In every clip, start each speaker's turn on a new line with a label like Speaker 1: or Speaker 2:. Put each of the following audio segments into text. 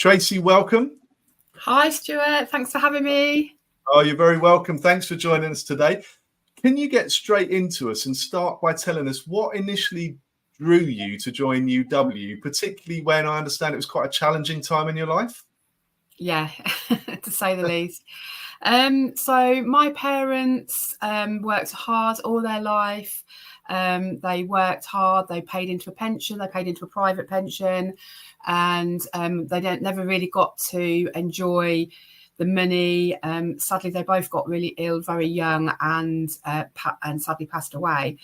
Speaker 1: Tracey, welcome.
Speaker 2: Hi, Stuart. Thanks for having me.
Speaker 1: Oh, you're very welcome. Thanks for joining us today. Can you get straight into us and start by telling us what initially drew you to join UW, particularly when I understand it was quite a challenging time in your life?
Speaker 2: Yeah, to say the least. So my parents worked hard all their life. They worked hard. They paid into a pension. They paid into a private pension, and they never really got to enjoy the money. Sadly, they both got really ill very young, and sadly passed away.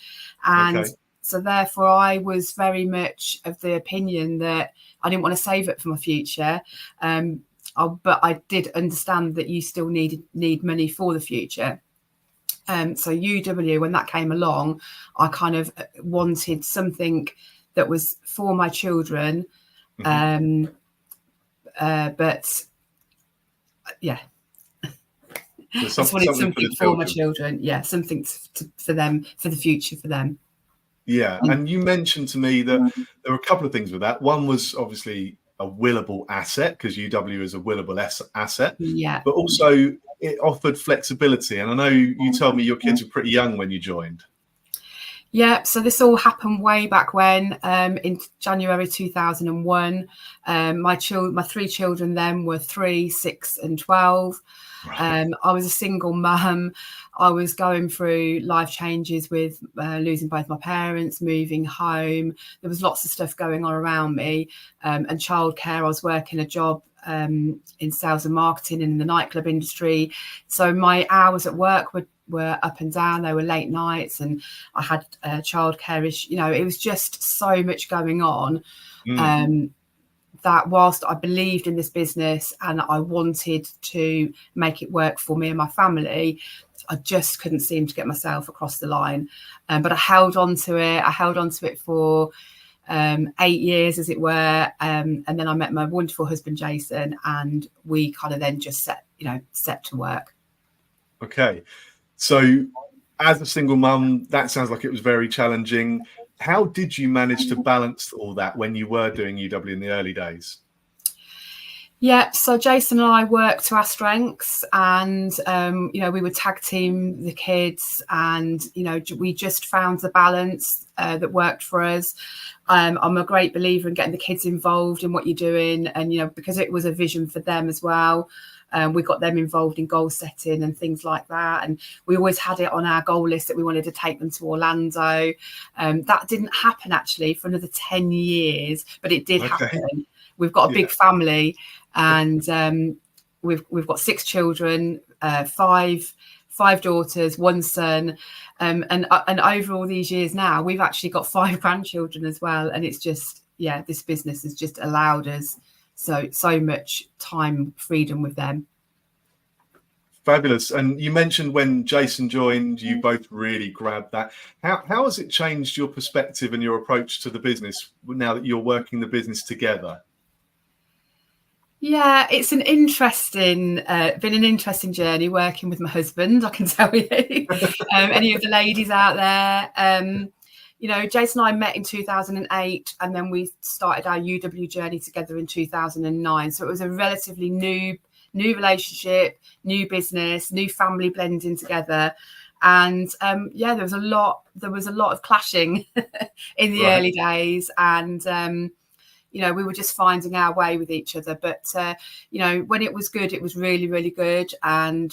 Speaker 2: And so therefore, I was very much of the opinion that I didn't want to save it for my future. But I did understand that you still need money for the future. So UW, when that came along, I kind of wanted something that was for my children. Mm-hmm. But yeah, I just wanted something for my children. Yeah, something for them, for the future for them.
Speaker 1: Yeah, and you mentioned to me that there were a couple of things with that. One was obviously a willable asset, because UW is a willable asset.
Speaker 2: Yeah.
Speaker 1: But also it offered flexibility. And I know you told me your kids were pretty young when you joined.
Speaker 2: Yeah, so this all happened way back when, in January 2001. My three children then were 3, 6 and 12. Right. I was a single mum. I was going through life changes with losing both my parents, moving home. There was lots of stuff going on around me, and childcare. I was working a job in sales and marketing in the nightclub industry. So my hours at work were up and down. They were late nights, and I had childcare issues. It was just so much going on. That whilst I believed in this business and I wanted to make it work for me and my family, I just couldn't seem to get myself across the line. But I held on to it. I held on to it for 8 years, as it were. And then I met my wonderful husband, Jason, and we kind of then just set to work.
Speaker 1: Okay. So as a single mum, that sounds like it was very challenging. How did you manage to balance all that when you were doing UW in the early days?
Speaker 2: Yeah, so Jason and I worked to our strengths, and we would tag team the kids, and we just found the balance that worked for us. I'm a great believer in getting the kids involved in what you're doing, and because it was a vision for them as well. We got them involved in goal setting and things like that. And we always had it on our goal list that we wanted to take them to Orlando. That didn't happen actually for another 10 years, but it did happen. We've got a big family, and we've got 6 children, 5 daughters, 1 son. And over all these years now, we've actually got 5 grandchildren as well. And it's just, this business has just allowed us so much time, freedom with them.
Speaker 1: Fabulous. And you mentioned when Jason joined, you both really grabbed that. How has it changed your perspective and your approach to the business now that you're working the business together?
Speaker 2: Yeah, it's been an interesting journey working with my husband, I can tell you. Any of the ladies out there. Jason and I met in 2008, and then we started our UW journey together in 2009. So it was a relatively new relationship, new business, new family blending together. And there was a lot of clashing in the early days, and we were just finding our way with each other. But when it was good, it was really, really good. And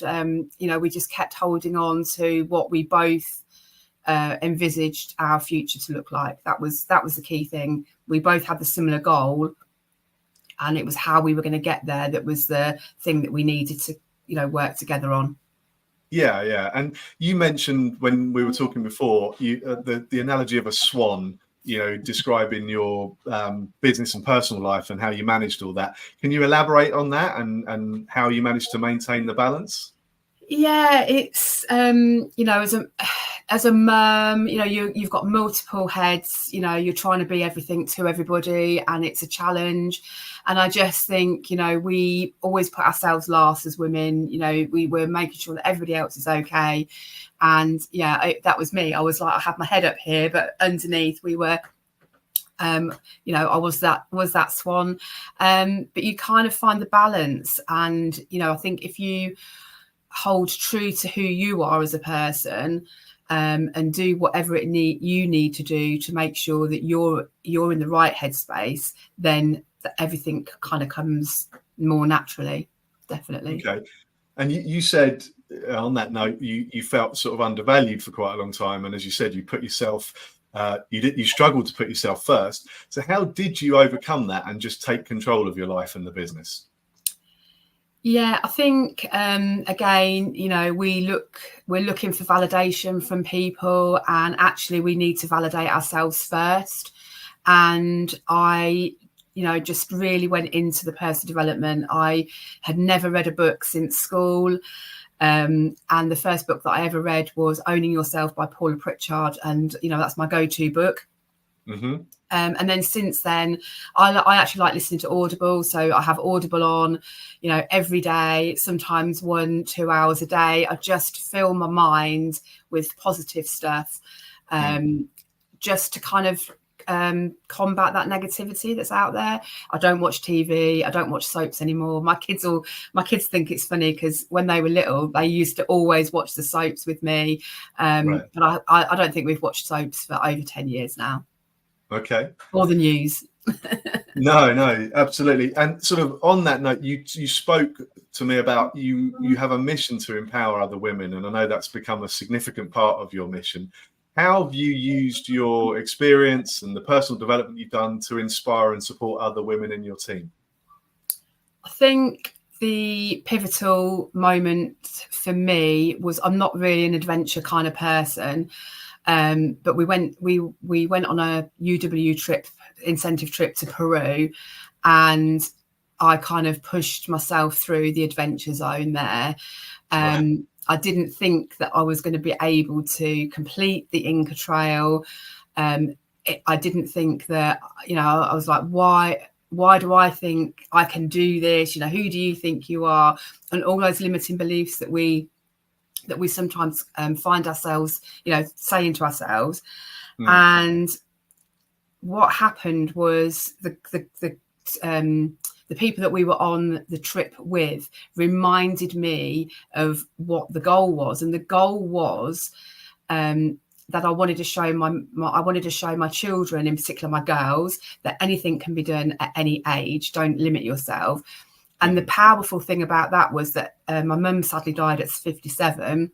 Speaker 2: we just kept holding on to what we both envisaged our future to look like. That was the key thing. We both had the similar goal, and it was how we were going to get there that was the thing that we needed to work together on.
Speaker 1: Yeah. And you mentioned when we were talking before, the analogy of a swan, describing your business and personal life and how you managed all that. Can you elaborate on that and how you managed to maintain the balance?
Speaker 2: Yeah, it's as a mum, you've got multiple heads. You're trying to be everything to everybody, and it's a challenge. And I just think we always put ourselves last as women. We were making sure that everybody else is okay. And that was me. I was like, I had my head up here, but underneath we were I was that swan. But you kind of find the balance. And, I think if you hold true to who you are as a person, and do whatever you need to do to make sure that you're in the right headspace, then everything kind of comes more naturally. Definitely.
Speaker 1: Okay. And you said on that note, you felt sort of undervalued for quite a long time. And as you said, you put yourself, you struggled to put yourself first. So how did you overcome that and just take control of your life and the business?
Speaker 2: Yeah, I think, again, we're looking for validation from people, and actually we need to validate ourselves first. And I, just really went into the personal development. I had never read a book since school. And the first book that I ever read was Owning Yourself by Paula Pritchard. And, that's my go-to book.
Speaker 1: Mm-hmm.
Speaker 2: And then since then, I actually like listening to Audible. So I have Audible on, every day, sometimes 1-2 hours a day. I just fill my mind with positive stuff, just to kind of combat that negativity that's out there. I don't watch TV. I don't watch soaps anymore. My kids think it's funny because when they were little, they used to always watch the soaps with me.
Speaker 1: Right.
Speaker 2: But I don't think we've watched soaps for over 10 years now.
Speaker 1: Okay.
Speaker 2: Or the news.
Speaker 1: No, absolutely. And sort of on that note, you spoke to me about you have a mission to empower other women, and I know that's become a significant part of your mission. How have you used your experience and the personal development you've done to inspire and support other women in your team?
Speaker 2: I think the pivotal moment for me was, I'm not really an adventure kind of person. But we went on a UW trip, incentive trip to Peru, and I kind of pushed myself through the adventure zone there.
Speaker 1: Right.
Speaker 2: I didn't think that I was going to be able to complete the Inca Trail. I didn't think that, I was like, why do I think I can do this? Who do you think you are? And all those limiting beliefs that we sometimes find ourselves, saying to ourselves. And what happened was the people that we were on the trip with reminded me of what the goal was. And the goal was that I wanted to show my children, in particular my girls, that anything can be done at any age. Don't limit yourself. And the powerful thing about that was that my mum sadly died at 57.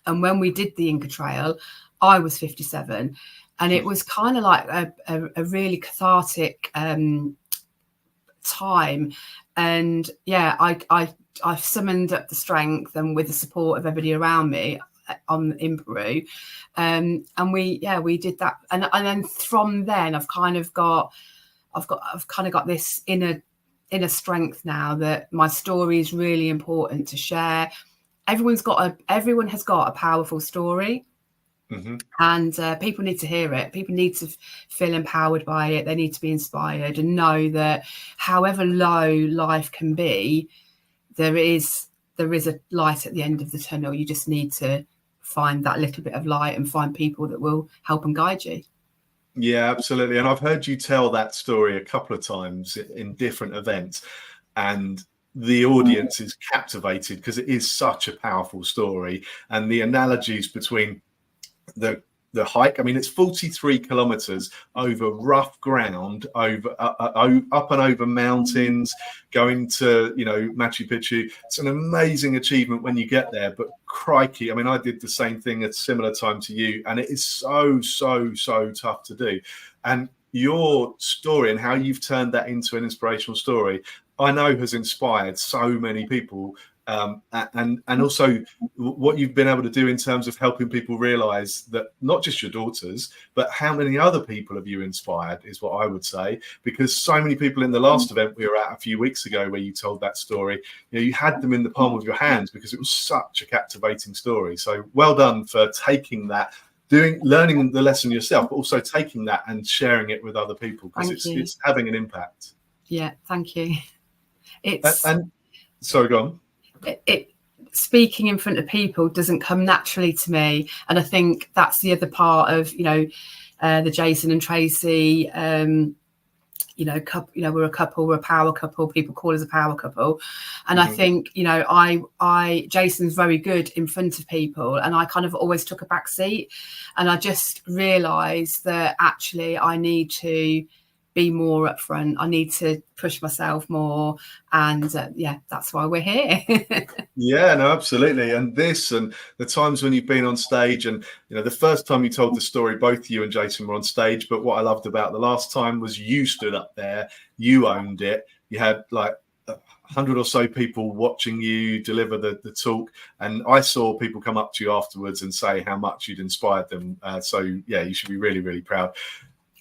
Speaker 2: And when we did the Inca Trail, I was 57. And it was kind of like a really cathartic time. And yeah, I summoned up the strength, and with the support of everybody around me in Peru. And we did that. And then from then I've kind of got this inner strength now, that my story is really important to share. Everyone has got a powerful story. And people need to hear it. People need to feel empowered by it. They need to be inspired and know that however low life can be, there is a light at the end of the tunnel. You just need to find that little bit of light and find people that will help and guide you.
Speaker 1: Yeah, absolutely. And I've heard you tell that story a couple of times in different events, and the audience is captivated because it is such a powerful story. And the analogies between the hike, I mean, it's 43 kilometers over rough ground, over up and over mountains, going to Machu Picchu. It's an amazing achievement when you get there, but crikey, I mean, I did the same thing at a similar time to you, and it is so tough to do. And your story and how you've turned that into an inspirational story, I know has inspired so many people. And also what you've been able to do in terms of helping people realize that not just your daughters, but how many other people have you inspired is what I would say, because so many people in the last event we were at a few weeks ago where you told that story, you had them in the palm of your hands because it was such a captivating story. So well done for taking that, learning the lesson yourself, but also taking that and sharing it with other people, because it's having an impact.
Speaker 2: Yeah, thank you.
Speaker 1: Sorry, go on.
Speaker 2: Speaking in front of people doesn't come naturally to me, and I think that's the other part of the Jason and Tracey, we're a couple, we're a power couple. People call us a power couple, and I think Jason's very good in front of people, and I kind of always took a back seat, and I just realised that actually I need to be more upfront. I need to push myself more, and that's why we're here.
Speaker 1: Yeah, no, absolutely. And this, and the times when you've been on stage, and the first time you told the story, both you and Jason were on stage. But what I loved about the last time was you stood up there, you owned it. You had like 100 or so people watching you deliver the talk, and I saw people come up to you afterwards and say how much you'd inspired them. So yeah, you should be really, really proud.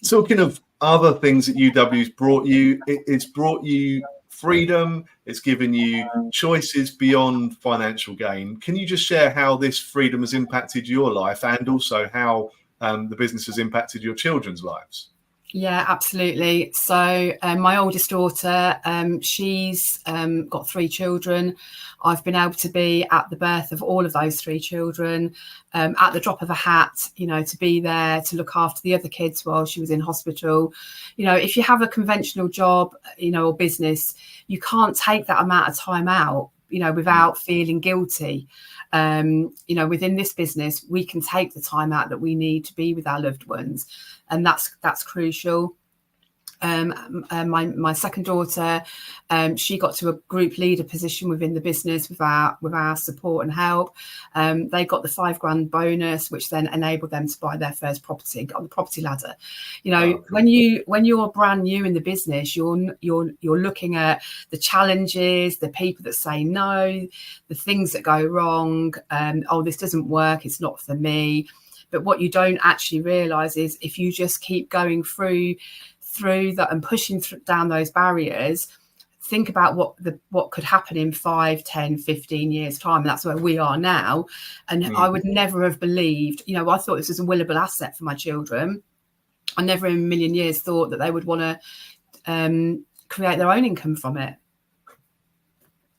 Speaker 1: Talking of other things that UW's brought you, it's brought you freedom. It's given you choices beyond financial gain. Can you just share how this freedom has impacted your life, and also how the business has impacted your children's lives?
Speaker 2: Yeah, absolutely. So my oldest daughter, she's got 3 children. I've been able to be at the birth of all of those 3 children, at the drop of a hat, to be there to look after the other kids while she was in hospital. If you have a conventional job, or business, you can't take that amount of time out, without feeling guilty. Within this business, we can take the time out that we need to be with our loved ones, and that's crucial. My second daughter, she got to a group leader position within the business with our support and help. They got the $5,000 bonus, which then enabled them to buy their first property, got on the property ladder. Cool. when you're brand new in the business, you're looking at the challenges, the people that say no, the things that go wrong. This doesn't work, it's not for me. But what you don't actually realize is if you just keep going through that and pushing down those barriers, think about what could happen in 5, 10, 15 years time. And that's where we are now. And I would never have believed, I thought this was a willable asset for my children. I never in a million years thought that they would want to create their own income from it.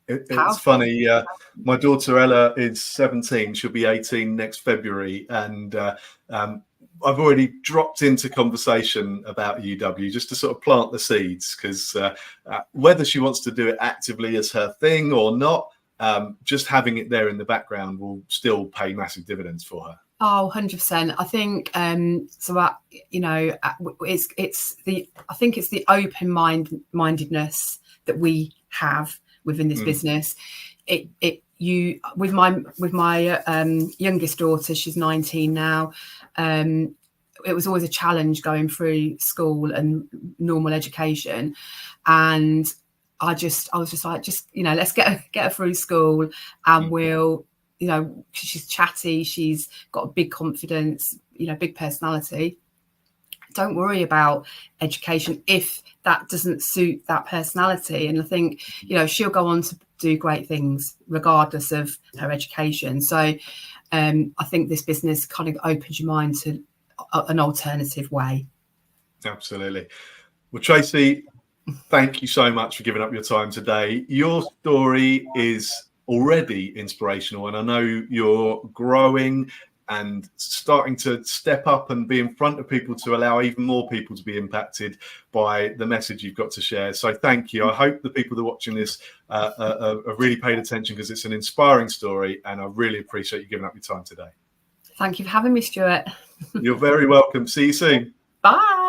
Speaker 1: It's funny. My daughter Ella is 17. She'll be 18 next February. And I've already dropped into conversation about UW just to sort of plant the seeds, because whether she wants to do it actively as her thing or not, just having it there in the background will still pay massive dividends for her.
Speaker 2: Oh, 100%. I think it's the open mindedness that we have within this business. With my youngest daughter, she's 19 now. It was always a challenge going through school and normal education, and I was just like, let's get her through school, and we'll, she's chatty, she's got a big confidence, big personality. Don't worry about education if that doesn't suit that personality. And I think, she'll go on to do great things regardless of her education. So I think this business kind of opens your mind to an alternative way. Absolutely.
Speaker 1: Well, Tracey, thank you so much for giving up your time today. Your story is already inspirational, and I know you're growing and starting to step up and be in front of people to allow even more people to be impacted by the message you've got to share. So thank you. I hope the people that are watching this are really paid attention, because it's an inspiring story, and I really appreciate you giving up your time today.
Speaker 2: Thank you for having me, Stuart.
Speaker 1: You're very welcome. See you soon.
Speaker 2: Bye.